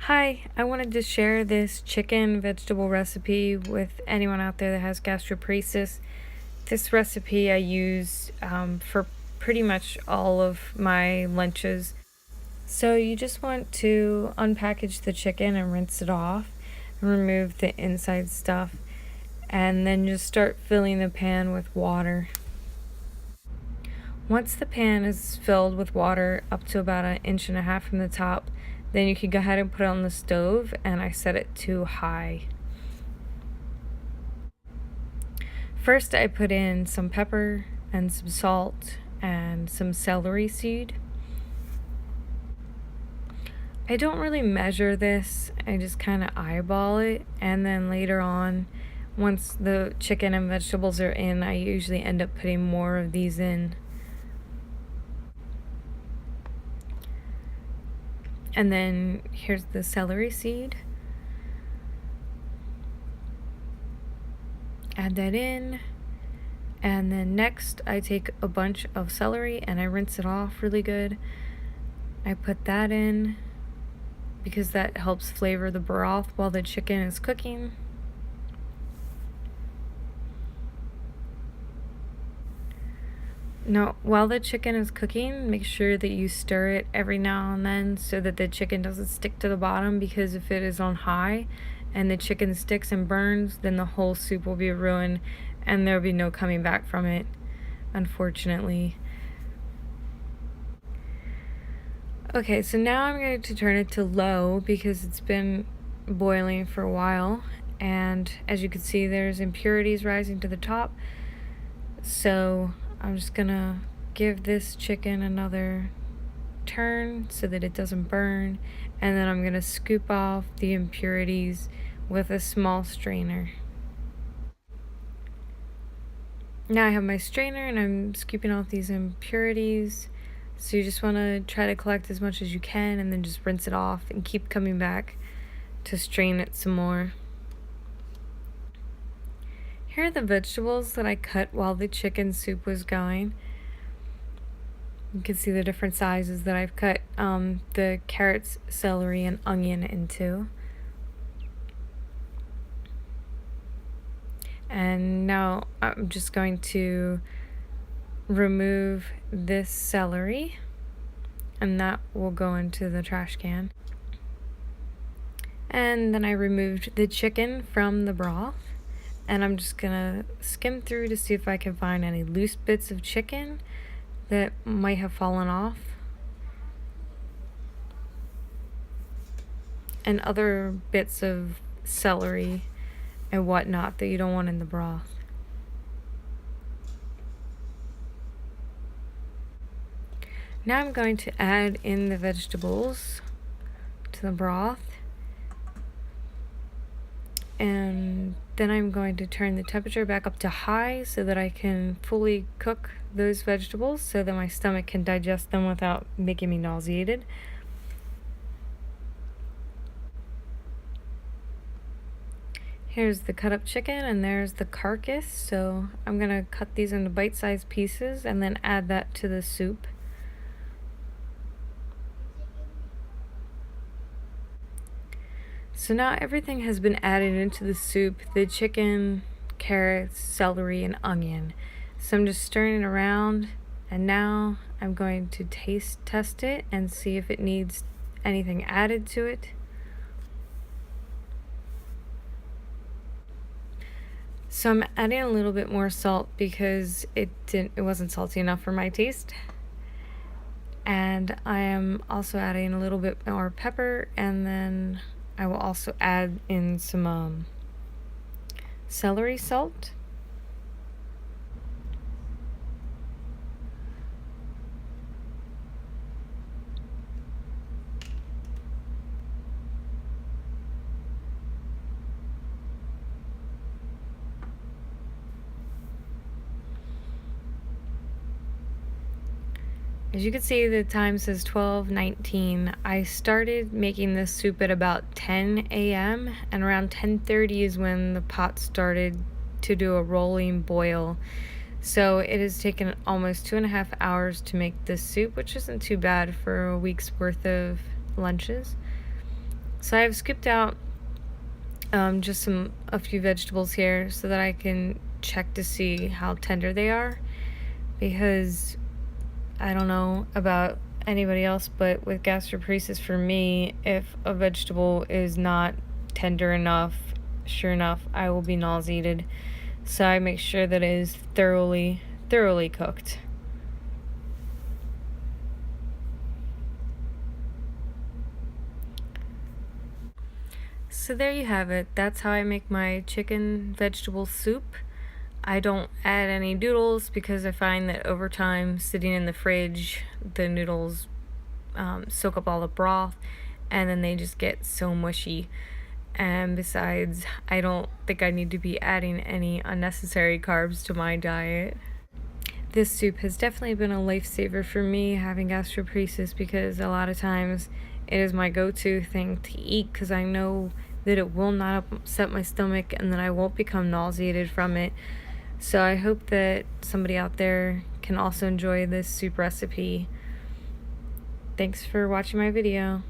Hi, I wanted to share this chicken vegetable recipe with anyone out there that has gastroparesis. This recipe I use for pretty much all of my lunches. So you just want to unpackage the chicken and rinse it off, remove the inside stuff, and then just start filling the pan with water. Once the pan is filled with water up to about 1.5 inches from the top, then you can go ahead and put it on the stove, and I set it to high. First, I put in some pepper and some salt and some celery seed. I don't really measure this, I just kind of eyeball it, and then later on, once the chicken and vegetables are in, I usually end up putting more of these in. And then here's the celery seed. Add that in. And then next I take a bunch of celery and I rinse it off really good. I put that in because that helps flavor the broth while the chicken is cooking. Now, while the chicken is cooking, make sure that you stir it every now and then so that the chicken doesn't stick to the bottom, because if it is on high and the chicken sticks and burns, then the whole soup will be ruined and there'll be no coming back from it, unfortunately. Okay, so now I'm going to turn it to low because it's been boiling for a while, and as you can see, there's impurities rising to the top. So I'm just gonna give this chicken another turn so that it doesn't burn, and then I'm gonna scoop off the impurities with a small strainer. Now I have my strainer and I'm scooping off these impurities. So you just want to try to collect as much as you can and then just rinse it off and keep coming back to strain it some more. Here are the vegetables that I cut while the chicken soup was going. You can see the different sizes that I've cut the carrots, celery, and onion into. And now I'm just going to remove this celery, and that will go into the trash can. And then I removed the chicken from the broth, and I'm just gonna skim through to see if I can find any loose bits of chicken that might have fallen off, and other bits of celery and whatnot that you don't want in the broth. Now I'm going to add in the vegetables to the broth, and then I'm going to turn the temperature back up to high so that I can fully cook those vegetables so that my stomach can digest them without making me nauseated. Here's the cut up chicken and there's the carcass, so I'm gonna cut these into bite-sized pieces and then add that to the soup. So now everything has been added into the soup: the chicken, carrots, celery, and onion. So I'm just stirring it around, and now I'm going to taste test it and see if it needs anything added to it. So I'm adding a little bit more salt because it wasn't salty enough for my taste. And I am also adding a little bit more pepper, and then I will also add in some celery salt. As you can see, the time says 12:19. I started making this soup at about 10 a.m. and around 10:30 is when the pot started to do a rolling boil. So it has taken almost 2.5 hours to make this soup, which isn't too bad for a week's worth of lunches. So I've skipped out just a few vegetables here so that I can check to see how tender they are, because I don't know about anybody else, but with gastroparesis, for me, if a vegetable is not tender enough, sure enough, I will be nauseated. So I make sure that it is thoroughly cooked. So there you have it. That's how I make my chicken vegetable soup. I don't add any noodles because I find that over time, sitting in the fridge, the noodles soak up all the broth and then they just get so mushy. And besides, I don't think I need to be adding any unnecessary carbs to my diet. This soup has definitely been a lifesaver for me, having gastroparesis, because a lot of times it is my go-to thing to eat because I know that it will not upset my stomach and that I won't become nauseated from it. So I hope that somebody out there can also enjoy this soup recipe. Thanks for watching my video.